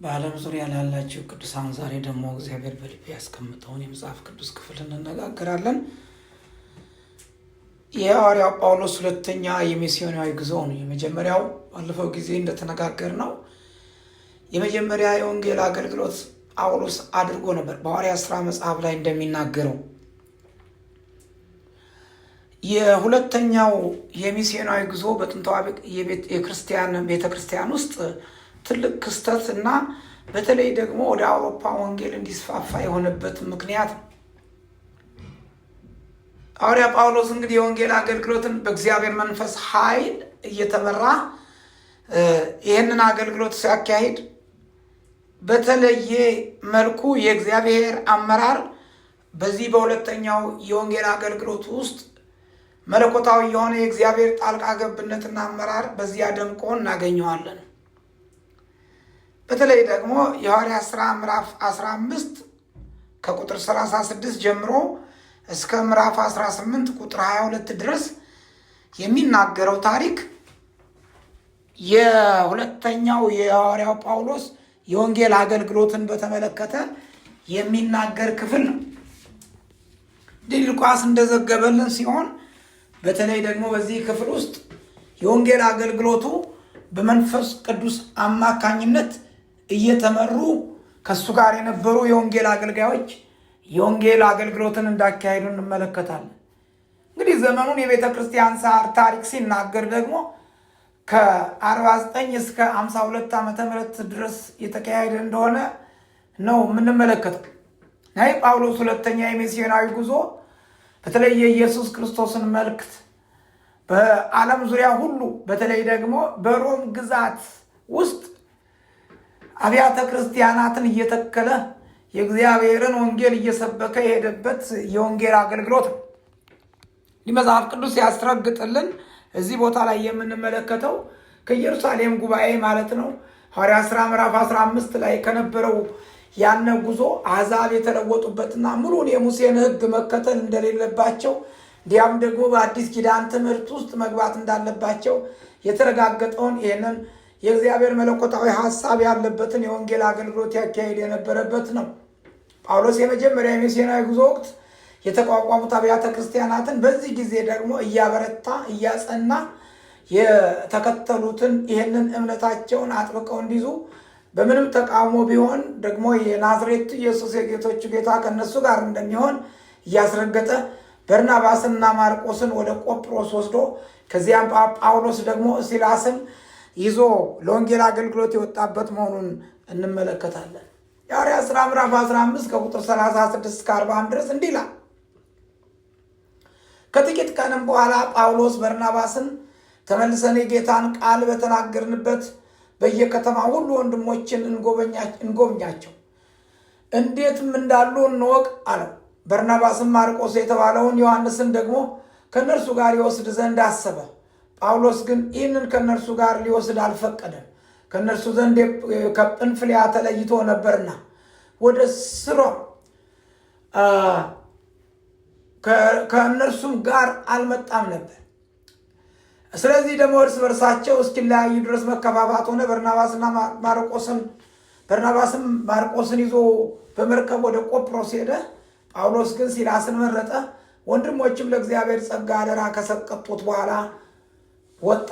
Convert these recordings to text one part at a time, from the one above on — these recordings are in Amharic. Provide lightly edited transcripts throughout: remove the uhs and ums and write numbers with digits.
በዓለም ዙሪያ ላላችሁ ቅዱሳን ዛሬ ደግሞ እግዚአብሔር በልቤ ያስቀምጠውን የመጽሐፍ ቅዱስ ክፍል እንነጋገራለን። የሐዋርያው ጳውሎስ ሁለተኛ የሚስዮናዊ ጉዞ ነው። የመጀመሪያው ባለፈው ጊዜ እንደተነጋገርነው የመጀመሪያ የወንጌል አገልግሎት ጳውሎስ አድርጎ ነበር። በሐዋርያት ሥራ መጽሐፍ ላይ እንደሚናገረው የሁለተኛው የሚስዮናዊ ጉዞ በጥንታዊ የክርስቲያን ቤተክርስቲያን ውስጥ ትልቅ ክስተት እና በተለይ ደግሞ ወደ አውሮፓ ወንጌል እንዲስፋፋ የሆነበት ምክንያት ነው። ሐዋርያ ጳውሎስ እንግዲህ የወንጌል አገልግሎትን በእግዚአብሔር መንፈስ ኃይል እየተመራ ይህንን አገልግሎት ሲያካሂድ በተለየ መልኩ የእግዚአብሔር አመራር በዚህ በሁለተኛው የወንጌል አገልግሎት ውስጥ መለኮታዊ የሆነ የእግዚአብሔር ጣልቃ ገብነትና አመራር በዚያ ደምቆ እናገኘዋለን። በተለይ ደግሞ የሐዋርያት ሥራ ምዕራፍ 15 ከቁጥር 36 ጀምሮ እስከ ምዕራፍ 18 ቁጥር 22 ድረስ የሚናገረው ታሪክ የሁለተኛው የሐዋርያው ጳውሎስ የወንጌል አገልግሎትን በተመለከተ የሚናገር ክፍል ነው። ሉቃስ እንደዘገበልን ሲሆን በተለይ ደግሞ በዚህ ክፍል ውስጥ የወንጌል አገልግሎቱ በመንፈስ ቅዱስ አማካኝነት እየተመሩ ከሱ ጋር የነበሩ የወንጌል አገልጋዮች የወንጌል አገልግሎትን እንዳካሄዱ እንመለከታለን። እንግዲህ ዘመኑን የቤተ ክርስቲያን ታሪክ ሲናገር ደግሞ ከ49 እስከ 52 ዓመተ ምህረት ድረስ የተካሄደ እንደሆነ ነው የምንመለከተው። ይህ ጳውሎስ ሁለተኛ የሚስዮናዊ ጉዞ በተለይ የኢየሱስ ክርስቶስን መልእክት በዓለም ዙሪያ ሁሉ በተለይ ደግሞ በሮም ግዛት ውስጥ አብያተ ክርስቲያናትን እየተከለ የእግዚአብሔርን ወንጌል እየሰበከ የሄደበት የወንጌል አገልግሎት ነው። ይህ መጽሐፍ ቅዱስ ያስረግጥልን እዚህ ቦታ ላይ የምንመለከተው ከኢየሩሳሌም ጉባኤ ማለት ነው ሐዋርያት ሥራ ምዕራፍ 15 ላይ ከነበረው ያነ ጉዞ አሕዛብ የተለወጡበትና ሙሉን የሙሴን ሕግ መከተል እንደሌለባቸው እንዲያም ደግሞ በአዲስ ኪዳን ትምህርት ውስጥ መግባት እንዳለባቸው የተረጋገጠውን ይህንን የእግዚአብሔር መለኮታዊ ሐሳብ ያለበትን የወንጌል አገልግሎት ያካሄድ የነበረበት ነው። ጳውሎስ የመጀመሪያ የሚስዮናዊ ጉዞ ወቅት የተቋቋሙት አብያተ ክርስቲያናትን በዚህ ጊዜ ደግሞ እያበረታ እያጸና የተከተሉትን ይህንን እምነታቸውን አጥብቀው እንዲይዙ በምንም ተቃውሞ ቢሆን ደግሞ የናዝሬቱ ኢየሱስ የጌቶቹ ጌታ ከነሱ ጋር እንደሚሆን እያስረገጠ በርናባስንና ማርቆስን ወደ ቆጵሮስ ወስዶ ከዚያም ጳውሎስ ደግሞ ሲላስን ይዞ ለወንጌል አገልግሎት የወጣበት መሆኑን እንመለከታለን። የሐዋርያት ሥራ ምዕራፍ 15 ከቁጥር 36 እስከ 41 ድረስ እንዲህ ይላል። ከጥቂት ቀንም በኋላ ጳውሎስ በርናባስን ተመልሰን የጌታን ቃል በተናገርንበት በየከተማ ሁሉ ወንድሞችን እንጎብኛቸው፣ እንዴትም እንዳሉ እንወቅ አለው። በርናባስም ማርቆስ የተባለውን ዮሐንስን ደግሞ ከእነርሱ ጋር ይወስድ ዘንድ አሰበ። ጳውሎስ ግን ይህንን ከእነርሱ ጋር ሊወስድ አልፈቀደም፣ ከእነርሱ ዘንድ ከጵንፍልያ ተለይቶ ነበርና ወደ ስሮ ከእነርሱም ጋር አልመጣም ነበር። ስለዚህ ደግሞ እርስ በርሳቸው እስኪለያዩ ድረስ መከፋፋት ሆነ። በርናባስም ማርቆስን ይዞ በመርከብ ወደ ቆጵሮስ ሄደ። ጳውሎስ ግን ሲላስን መረጠ። ወንድሞችም ለእግዚአብሔር ጸጋ አደራ ከሰቀጡት በኋላ ወጣ።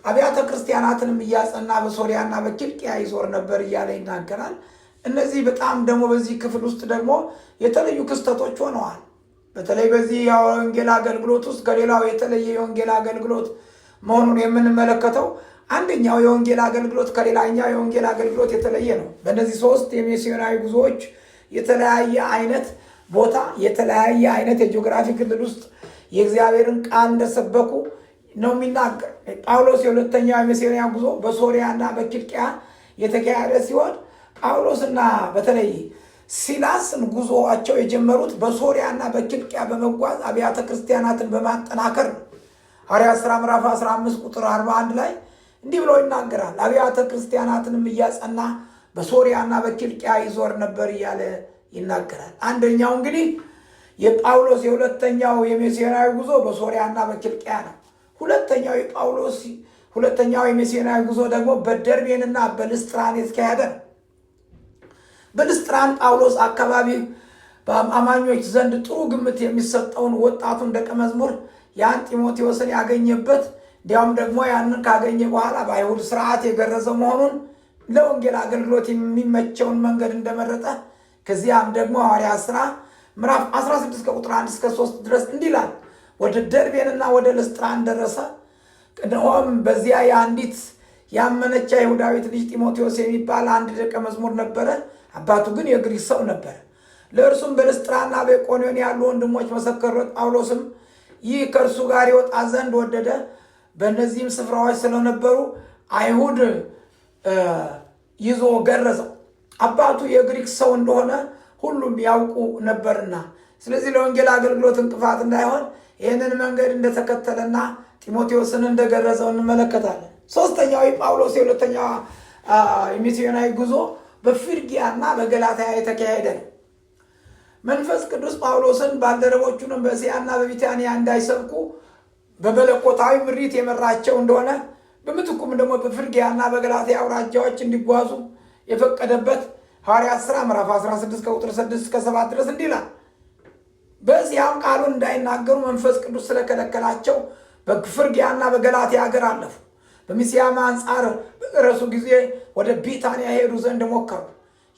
አብያተ ክርስቲያናትንም እያጸና በሶሪያና በኪልቅያ ይዞር ነበር እያለ ይናገራል። እነዚህ በጣም ደግሞ በዚህ ክፍል ውስጥ ደግሞ የተለዩ ክስተቶች ሆነዋል። በተለይ በዚህ የወንጌል አገልግሎት ውስጥ ከሌላው የተለየ የወንጌል አገልግሎት መሆኑን የምንመለከተው አንደኛው የወንጌል አገልግሎት ከሌላኛው የወንጌል አገልግሎት የተለየ ነው። በእነዚህ ሶስት የሚስዮናዊ ጉዞዎች የተለያየ አይነት ቦታ የተለያየ አይነት የጂኦግራፊ ክልል ውስጥ የእግዚአብሔርን ቃል እንደሰበኩ ነው የሚናገር። ጳውሎስ የሁለተኛው የሚስዮናዊ ጉዞ በሶሪያና በኪልቅያ የተካሄደ ሲሆን ጳውሎስና በተለይ ሲላስን ጉዞዋቸው የጀመሩት በሶሪያና በኪልቅያ በመጓዝ አብያተ ክርስቲያናትን በማጠናከር ነው። ሐዋርያት ሥራ ምዕራፍ 15 ቁጥር 41 ላይ እንዲህ ብሎ ይናገራል። አብያተ ክርስቲያናትንም እያጸና በሶሪያና በኪልቅያ ይዞር ነበር እያለ ይናገራል። አንደኛው እንግዲህ የጳውሎስ የሁለተኛው የሚስዮናዊ ጉዞ በሶሪያና በኪልቅያ ነው። ሁለተኛው የሚስዮናዊ ጉዞ ደግሞ በደርቤንና በልስጥራን የተካሄደ ነው። በልስጥራን ጳውሎስ አካባቢ በአማኞች ዘንድ ጥሩ ግምት የሚሰጠውን ወጣቱን ደቀ መዝሙር ያን ጢሞቴዎስን ያገኘበት እንዲያውም ደግሞ ያንን ካገኘ በኋላ በአይሁድ ስርዓት የገረዘው መሆኑን ለወንጌል አገልግሎት የሚመቸውን መንገድ እንደመረጠ ከዚያም ደግሞ ሐዋርያት ሥራ ምዕራፍ 16 ከቁጥር 1 እስከ 3 ድረስ እንዲላል ወደ ደርቤንና ወደ ልስጥራን ደረሰ። እነሆም በዚያ የአንዲት ያመነች አይሁዳዊት ልጅ ጢሞቴዎስ የሚባል አንድ ደቀ መዝሙር ነበረ። አባቱ ግን የግሪክ ሰው ነበረ። ለእርሱም በልስጥራና በኢቆንዮን ያሉ ወንድሞች መሰከሩለት። ጳውሎስም ይህ ከእርሱ ጋር ይወጣ ዘንድ ወደደ። በእነዚህም ስፍራዎች ስለነበሩ አይሁድ ይዞ ገረዘው። አባቱ የግሪክ ሰው እንደሆነ ሁሉም ያውቁ ነበርና፣ ስለዚህ ለወንጌል አገልግሎት እንቅፋት እንዳይሆን ይህንን መንገድ እንደተከተለና ጢሞቴዎስን እንደገረዘው እንመለከታለን። ሶስተኛው የጳውሎስ የሁለተኛው የሚስዮናዊ ጉዞ በፍርግያና በገላትያ የተካሄደ ነው። መንፈስ ቅዱስ ጳውሎስን ባልደረቦቹንም በእስያና በቢታንያ እንዳይሰብኩ በመለኮታዊ ምሪት የመራቸው እንደሆነ በምትኩም ደግሞ በፍርግያና በገላትያ አውራጃዎች እንዲጓዙ የፈቀደበት ሐዋርያት ሥራ ምዕራፍ 16 ከቁጥር 6 እስከ 7 ድረስ እንዲላል። በዚያም ቃሉን እንዳይናገሩ መንፈስ ቅዱስ ስለከለከላቸው በፍርግያና በገላትያ ሀገር አለፉ። በሚስያም አንጻር በደረሱ ጊዜ ወደ ቢታንያ ሄዱ ዘንድ ሞከሩ፣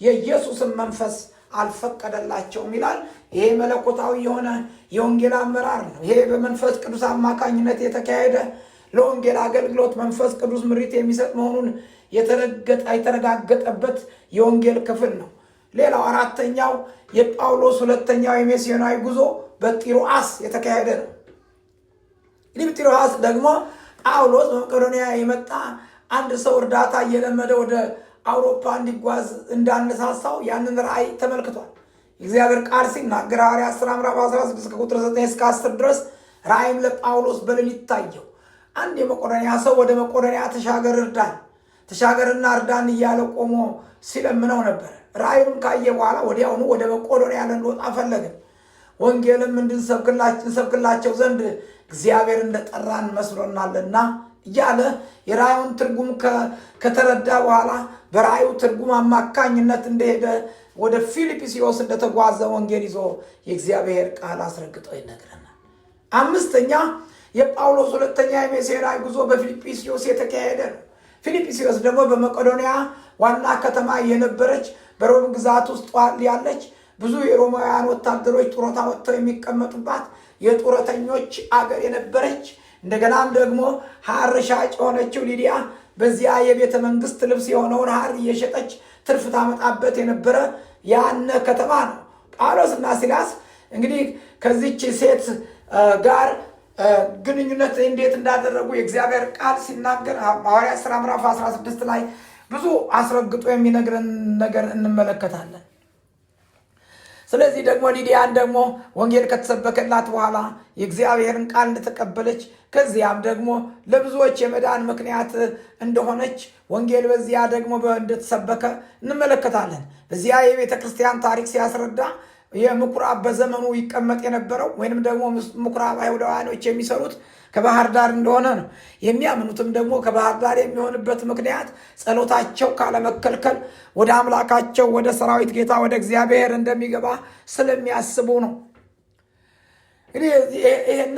የኢየሱስን መንፈስ አልፈቀደላቸውም ይላል። ይሄ መለኮታዊ የሆነ የወንጌል አመራር ነው። ይሄ በመንፈስ ቅዱስ አማካኝነት የተካሄደ ለወንጌል አገልግሎት መንፈስ ቅዱስ ምሪት የሚሰጥ መሆኑን የተረጋገጠበት የወንጌል ክፍል ነው። ሌላው አራተኛው የጳውሎስ ሁለተኛው የሚስዮናዊ ጉዞ በጢሮአስ የተካሄደ ነው። እንግዲህ በጢሮአስ ደግሞ ጳውሎስ በመቄዶንያ የመጣ አንድ ሰው እርዳታ እየለመደ ወደ አውሮፓ እንዲጓዝ እንዳነሳሳው ያንን ራእይ ተመልክቷል። እግዚአብሔር ቃል ሲናገር ሐዋርያት ሥራ ምዕራፍ 16 ከቁጥር 9 እስከ 10 ድረስ ራእይም ለጳውሎስ በሌሊት ታየው። አንድ የመቄዶንያ ሰው ወደ መቄዶንያ ተሻገርና እርዳን እያለ ቆሞ ሲለምነው ነበር። ራእዩን ካየ በኋላ ወዲያውኑ ወደ መቄዶንያ ልንወጣ ፈለግን፣ ወንጌልም እንሰብክላቸው ዘንድ እግዚአብሔር እንደጠራን መስሎናልና እያለ የራእዩን ትርጉም ከተረዳ በኋላ በራእዩ ትርጉም አማካኝነት እንደሄደ ወደ ፊልጵስዩስ እንደተጓዘ ወንጌል ይዞ የእግዚአብሔር ቃል አስረግጦ ይነግረናል። አምስተኛ የጳውሎስ ሁለተኛ የሚስዮናዊ ጉዞ በፊልጵስዩስ የተካሄደ ነው። ፊልጵስዩስ ደግሞ በመቄዶንያ ዋና ከተማ የነበረች በሮም ግዛት ውስጥ ያለች ብዙ የሮማውያን ወታደሮች ጡረታ ወጥተው የሚቀመጡባት የጡረተኞች አገር የነበረች፣ እንደገናም ደግሞ ሐር ሻጭ የሆነችው ሊዲያ በዚያ የቤተ መንግስት ልብስ የሆነውን ሐር እየሸጠች ትርፍ ታመጣበት የነበረ ያነ ከተማ ነው። ጳውሎስና ሲላስ እንግዲህ ከዚች ሴት ጋር ግንኙነት እንዴት እንዳደረጉ የእግዚአብሔር ቃል ሲናገር ሐዋርያት ሥራ ምዕራፍ 16 ላይ ብዙ አስረግጦ የሚነግረን ነገር እንመለከታለን። ስለዚህ ደግሞ ሊዲያን ደግሞ ወንጌል ከተሰበከላት በኋላ የእግዚአብሔርን ቃል እንደተቀበለች ከዚያም ደግሞ ለብዙዎች የመዳን ምክንያት እንደሆነች ወንጌል በዚያ ደግሞ እንደተሰበከ እንመለከታለን። በዚያ የቤተ ክርስቲያን ታሪክ ሲያስረዳ የምኩራብ በዘመኑ ይቀመጥ የነበረው ወይንም ደግሞ ምኩራብ አይሁዳውያኖች የሚሰሩት ከባህር ዳር እንደሆነ ነው። የሚያምኑትም ደግሞ ከባህር ዳር የሚሆንበት ምክንያት ጸሎታቸው ካለመከልከል ወደ አምላካቸው ወደ ሰራዊት ጌታ ወደ እግዚአብሔር እንደሚገባ ስለሚያስቡ ነው። እንግዲህ ይህን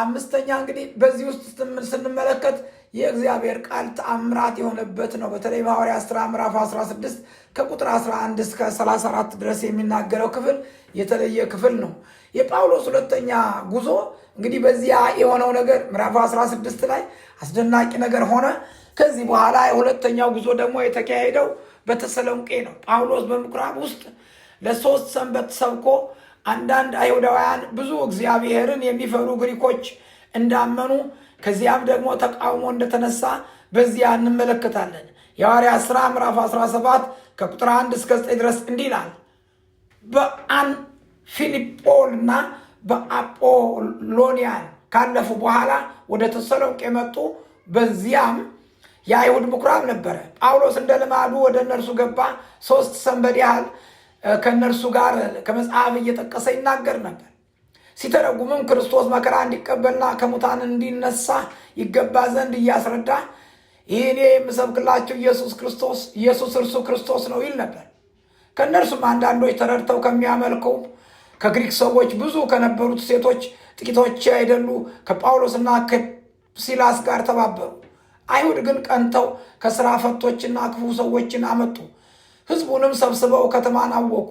አምስተኛ እንግዲህ በዚህ ውስጥ ስንመለከት የእግዚአብሔር ቃል ተአምራት የሆነበት ነው። በተለይ በሐዋርያት ሥራ ምዕራፍ 16 ከቁጥር 11 እስከ 34 ድረስ የሚናገረው ክፍል የተለየ ክፍል ነው። የጳውሎስ ሁለተኛ ጉዞ እንግዲህ በዚያ የሆነው ነገር ምዕራፍ 16 ላይ አስደናቂ ነገር ሆነ። ከዚህ በኋላ የሁለተኛው ጉዞ ደግሞ የተካሄደው በተሰሎንቄ ነው። ጳውሎስ በምኩራብ ውስጥ ለ3 ሰንበት ሰብኮ አንዳንድ አይሁዳውያን ብዙ እግዚአብሔርን የሚፈሩ ግሪኮች እንዳመኑ ከዚያም ደግሞ ተቃውሞ እንደተነሳ በዚያ እንመለከታለን። የሐዋርያት ሥራ ምዕራፍ 17 ከቁጥር 1 እስከ 9 ድረስ እንዲህ ይላል። በአንፊልጶልና በአጶሎንያን ካለፉ በኋላ ወደ ተሰሎንቄ መጡ። በዚያም የአይሁድ ምኩራብ ነበረ። ጳውሎስ እንደ ልማዱ ወደ እነርሱ ገባ። 3 ሰንበት ያህል ከእነርሱ ጋር ከመጽሐፍ እየጠቀሰ ይናገር ነበር። ሲተረጉምም ክርስቶስ መከራ እንዲቀበልና ከሙታን እንዲነሳ ይገባ ዘንድ እያስረዳ ይህ እኔ የምሰብክላችሁ ኢየሱስ እርሱ ክርስቶስ ነው ይል ነበር። ከእነርሱም አንዳንዶች ተረድተው ከሚያመልከው ከግሪክ ሰዎች ብዙ ከነበሩት ሴቶች ጥቂቶች አይደሉ ከጳውሎስና ከሲላስ ጋር ተባበሩ። አይሁድ ግን ቀንተው ከሥራ ፈቶችና ክፉ ሰዎችን አመጡ። ሕዝቡንም ሰብስበው ከተማን አወኩ።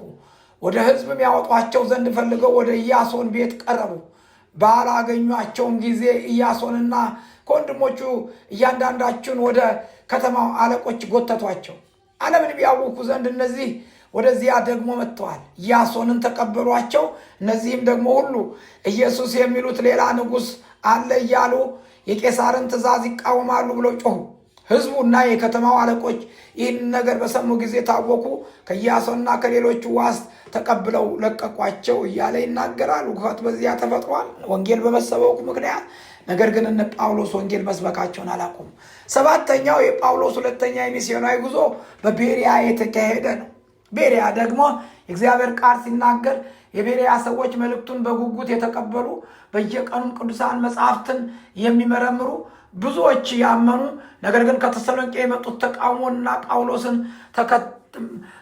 ወደ ሕዝብም ያወጧቸው ዘንድ ፈልገው ወደ ኢያሶን ቤት ቀረቡ። ባላገኟቸውም ጊዜ ኢያሶንና ከወንድሞቹ እያንዳንዳቸውን ወደ ከተማው አለቆች ጎተቷቸው። ዓለምንም ያውኩ ዘንድ እነዚህ ወደዚያ ደግሞ መጥተዋል። ኢያሶንን ተቀበሏቸው። እነዚህም ደግሞ ሁሉ ኢየሱስ የሚሉት ሌላ ንጉሥ አለ እያሉ የቄሳርን ትእዛዝ ይቃወማሉ ብለው ጮኹ። ሕዝቡና የከተማው አለቆች ይህን ነገር በሰሙ ጊዜ ታወኩ። ከኢያሶንና ከሌሎቹ ዋስ ተቀብለው ለቀቋቸው እያለ ይናገራል። ውከት በዚያ ተፈጥሯል ወንጌል በመሰበኩ ምክንያት። ነገር ግን እነ ጳውሎስ ወንጌል መስበካቸውን አላቆሙ። ሰባተኛው የጳውሎስ ሁለተኛ የሚስዮናዊ ጉዞ በቤሪያ የተካሄደ ነው። ቤሪያ ደግሞ የእግዚአብሔር ቃል ሲናገር የቤሪያ ሰዎች መልእክቱን በጉጉት የተቀበሉ፣ በየቀኑም ቅዱሳን መጽሐፍትን የሚመረምሩ፣ ብዙዎች ያመኑ፣ ነገር ግን ከተሰሎንቄ የመጡት ተቃውሞና ጳውሎስን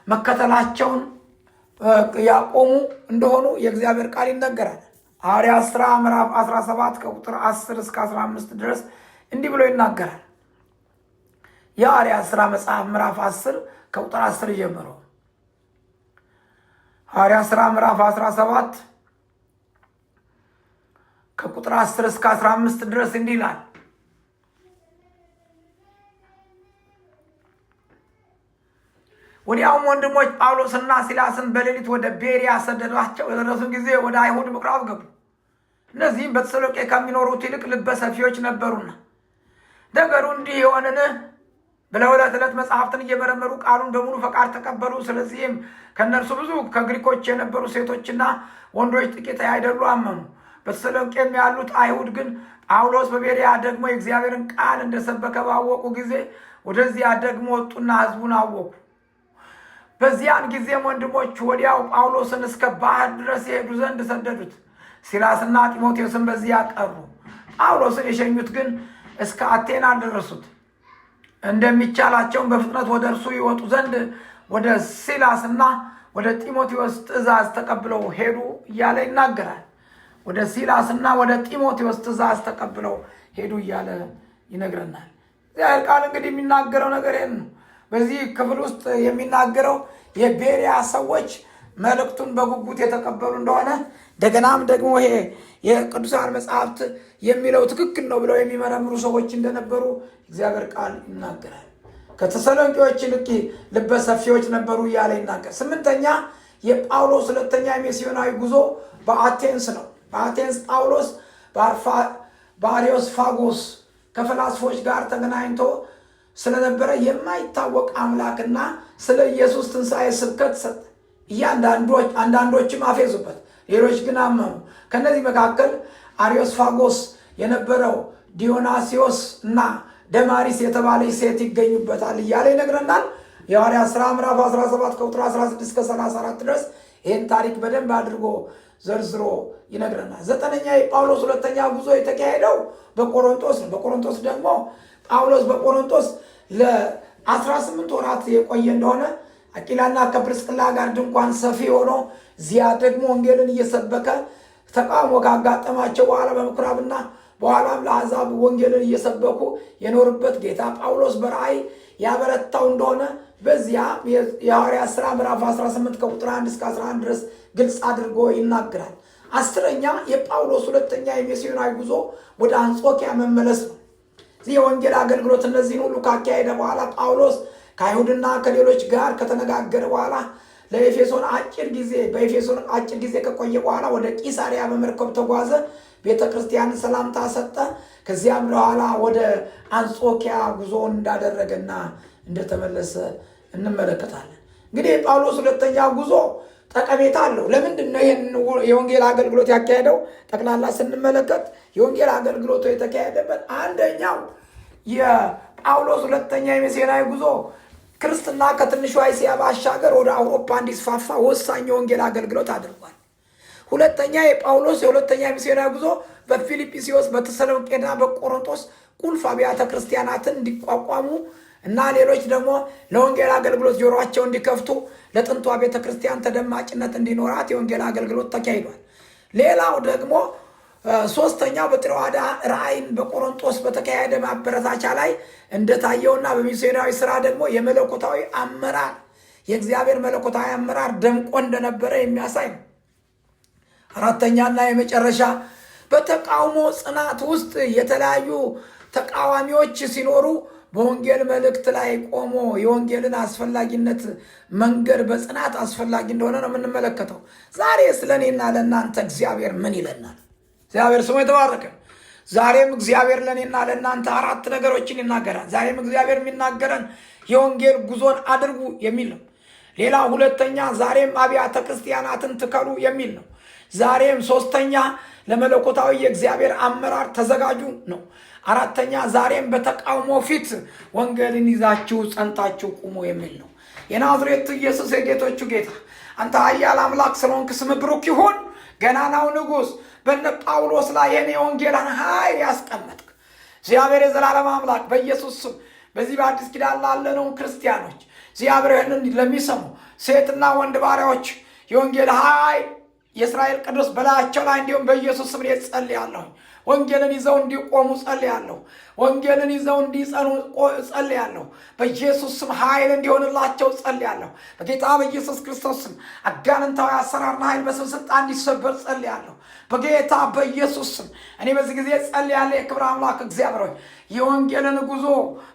መከተላቸውን ያቆሙ እንደሆኑ የእግዚአብሔር ቃል ይነገራል። ሐዋርያት ሥራ ምዕራፍ 17 ከቁጥር 10 እስከ 15 ድረስ እንዲህ ብሎ ይናገራል። የሐዋርያት ሥራ መጽሐፍ ምዕራፍ 10 ከቁጥር 10 ጀምሮ ሐዋርያት ሥራ ምዕራፍ 17 ከቁጥር 10 እስከ 15 ድረስ እንዲህ ይላል። ወዲያውም ወንድሞች ጳውሎስና ሲላስን በሌሊት ወደ ቤሪያ ሰደዷቸው። በደረሱ ጊዜ ወደ አይሁድ ምኩራብ ገቡ። እነዚህም በተሰሎንቄ ከሚኖሩት ይልቅ ልበ ሰፊዎች ነበሩና ነገሩ እንዲህ የሆንን ብለው ዕለት ዕለት መጽሐፍትን እየመረመሩ ቃሉን በሙሉ ፈቃድ ተቀበሉ። ስለዚህም ከእነርሱ ብዙ ከግሪኮች የነበሩ ሴቶችና ወንዶች ጥቂት አይደሉ አመኑ። በተሰሎንቄም ያሉት አይሁድ ግን ጳውሎስ በቤሪያ ደግሞ የእግዚአብሔርን ቃል እንደሰበከ ባወቁ ጊዜ ወደዚያ ደግሞ ወጡና ሕዝቡን አወኩ። በዚያን ጊዜም ወንድሞች ወዲያው ጳውሎስን እስከ ባህር ድረስ የሄዱ ዘንድ ሰደዱት። ሲላስና ጢሞቴዎስን በዚያ ቀሩ። ጳውሎስን የሸኙት ግን እስከ አቴና ደረሱት። እንደሚቻላቸውን በፍጥነት ወደ እርሱ ይወጡ ዘንድ ወደ ሲላስና ወደ ጢሞቴዎስ ትእዛዝ ተቀብለው ሄዱ እያለ ይናገራል። ወደ ሲላስና ወደ ጢሞቴዎስ ትእዛዝ ተቀብለው ሄዱ እያለ ይነግረናል። እግዚአብሔር ቃል እንግዲህ የሚናገረው ነገር ይህን ነው። በዚህ ክፍል ውስጥ የሚናገረው የቤሪያ ሰዎች መልእክቱን በጉጉት የተቀበሉ እንደሆነ እንደገናም ደግሞ ይሄ የቅዱሳን መጽሐፍት የሚለው ትክክል ነው ብለው የሚመረምሩ ሰዎች እንደነበሩ እግዚአብሔር ቃል ይናገራል። ከተሰሎንቄዎች ይልቅ ልበ ሰፊዎች ነበሩ እያለ ይናገር። ስምንተኛ የጳውሎስ ሁለተኛ ሚስዮናዊ ጉዞ በአቴንስ ነው። በአቴንስ ጳውሎስ በአርዮስፋጎስ ከፈላስፎች ጋር ተገናኝቶ ስለነበረ የማይታወቅ አምላክና ስለ ኢየሱስ ትንሣኤ ስብከት ሰጠ። አንዳንዶችም አፌዙበት፣ ሌሎች ግን አመኑ። ከነዚህ መካከል አርዮስፋጎስ የነበረው ዲዮናሲዮስ እና ደማሪስ የተባለች ሴት ይገኙበታል እያለ ይነግረናል። የሐዋርያት ሥራ ምዕራፍ 17 ከቁጥር 16 እስከ 34 ድረስ ይህን ታሪክ በደንብ አድርጎ ዘርዝሮ ይነግረናል። ዘጠነኛ የጳውሎስ ሁለተኛ ጉዞ የተካሄደው በቆሮንቶስ ነው። በቆሮንቶስ ደግሞ ጳውሎስ በቆሮንቶስ ለ18 ወራት የቆየ እንደሆነ አቂላና ከፕርስቅላ ጋር ድንኳን ሰፊ ሆኖ እዚያ ደግሞ ወንጌልን እየሰበከ ተቃውሞ ካጋጠማቸው በኋላ በምኩራብና በኋላም ለአሕዛብ ወንጌልን እየሰበኩ የኖርበት ጌታ ጳውሎስ በራእይ ያበረታው እንደሆነ በዚያ የሐዋርያት ሥራ ምዕራፍ 18 ከቁጥር 1 እስከ 11 ድረስ ግልጽ አድርጎ ይናገራል። አስረኛ የጳውሎስ ሁለተኛ የሚስዮናዊ ጉዞ ወደ አንጾኪያ መመለስ ነው። እዚህ የወንጌል አገልግሎት እነዚህን ሁሉ ካካሄደ በኋላ ጳውሎስ ከአይሁድና ከሌሎች ጋር ከተነጋገረ በኋላ በኤፌሶን አጭር ጊዜ ከቆየ በኋላ ወደ ቂሳሪያ በመርከብ ተጓዘ። ቤተ ክርስቲያንን ሰላምታ ሰጠ። ከዚያም በኋላ ወደ አንጾኪያ ጉዞ እንዳደረገና እንደተመለሰ እንመለከታለን። እንግዲህ የጳውሎስ ሁለተኛ ጉዞ ጠቀሜታ አለው። ለምንድን ነው ይህን የወንጌል አገልግሎት ያካሄደው? ጠቅላላ ስንመለከት የወንጌል አገልግሎቱ የተካሄደበት አንደኛው የጳውሎስ ሁለተኛ የሚስዮናዊ ጉዞ ክርስትና ከትንሿ እስያ ባሻገር ወደ አውሮፓ እንዲስፋፋ ወሳኝ የወንጌል አገልግሎት አድርጓል። ሁለተኛ የጳውሎስ የሁለተኛ ሚስዮናዊ ጉዞ በፊልጵስዩስ፣ በተሰሎንቄና በቆሮንቶስ ቁልፍ አብያተ ክርስቲያናትን እንዲቋቋሙ እና ሌሎች ደግሞ ለወንጌል አገልግሎት ጆሮአቸው እንዲከፍቱ ለጥንቷ ቤተ ክርስቲያን ተደማጭነት እንዲኖራት የወንጌል አገልግሎት ተካሂዷል። ሌላው ደግሞ ሶስተኛው በጥሮአዳ ራእይን በቆሮንቶስ በተካሄደ ማበረታቻ ላይ እንደታየውና በሚስዮናዊ ስራ ደግሞ የመለኮታዊ አመራር የእግዚአብሔር መለኮታዊ አመራር ደምቆ እንደነበረ የሚያሳይ ነው። አራተኛና የመጨረሻ በተቃውሞ ጽናት ውስጥ የተለያዩ ተቃዋሚዎች ሲኖሩ በወንጌል መልእክት ላይ ቆሞ የወንጌልን አስፈላጊነት መንገድ በጽናት አስፈላጊ እንደሆነ ነው የምንመለከተው። ዛሬ ስለ እኔና ለእናንተ እግዚአብሔር ምን ይለናል? እግዚአብሔር ስሙ የተባረከ። ዛሬም እግዚአብሔር ለእኔና ለእናንተ 4 ነገሮችን ይናገራል። ዛሬም እግዚአብሔር የሚናገረን የወንጌል ጉዞን አድርጉ የሚል ነው። ሌላ ሁለተኛ ዛሬም አብያተ ክርስቲያናትን ትከሉ የሚል ነው። ዛሬም ሶስተኛ ለመለኮታዊ የእግዚአብሔር አመራር ተዘጋጁ ነው። አራተኛ ዛሬም በተቃውሞ ፊት ወንጌልን ይዛችሁ ጸንታችሁ ቁሙ የሚል ነው። የናዝሬቱ ኢየሱስ የጌቶቹ ጌታ አንተ ኃያል አምላክ ስለሆንክ ስምህ ብሩክ ይሁን። ገናናው ንጉሥ በነ ጳውሎስ ላይ ይህን የወንጌልን ኃይል ያስቀመጥክ እግዚአብሔር የዘላለም አምላክ በኢየሱስ ስም በዚህ በአዲስ ኪዳን ላለነው ክርስቲያኖች እግዚአብሔር ይህንን ለሚሰሙ ሴትና ወንድ ባሪያዎች የወንጌል ኃይል የእስራኤል ቅዱስ በላያቸው ላይ እንዲሁም በኢየሱስ ስም ጸልያለሁ። ወንጌልን ይዘው እንዲቆሙ ጸልያለሁ። ወንጌልን ይዘው እንዲጸኑ ጸልያለሁ። በኢየሱስ ስም ኃይል እንዲሆንላቸው ጸልያለሁ። በጌታ በኢየሱስ ክርስቶስ ስም አጋንንታዊ አሰራርና ኃይል በስም ስልጣን እንዲሰበር ጸልያለሁ። በጌታ በኢየሱስ ስም እኔ በዚህ ጊዜ ጸልያለሁ። የክብር አምላክ እግዚአብሔር ሆይ የወንጌልን ጉዞ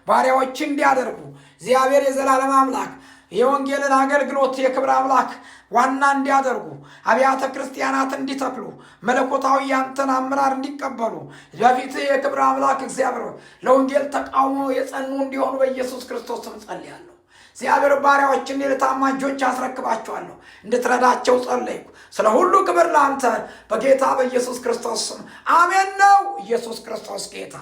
ባሪያዎች እንዲያደርጉ እግዚአብሔር የዘላለም አምላክ የወንጌልን አገልግሎት የክብር አምላክ ዋና እንዲያደርጉ አብያተ ክርስቲያናት እንዲተክሉ መለኮታዊ ያንተን አመራር እንዲቀበሉ በፊት የክብር አምላክ እግዚአብሔር ለወንጌል ተቃውሞ የጸኑ እንዲሆኑ በኢየሱስ ክርስቶስ ስም ጸልያለሁ። እግዚአብሔር ባሪያዎችን ለታማኝ እጆች አስረክባቸዋለሁ እንድትረዳቸው ጸለይኩ። ስለ ሁሉ ክብር ለአንተ በጌታ በኢየሱስ ክርስቶስ ስም አሜን ነው። ኢየሱስ ክርስቶስ ጌታ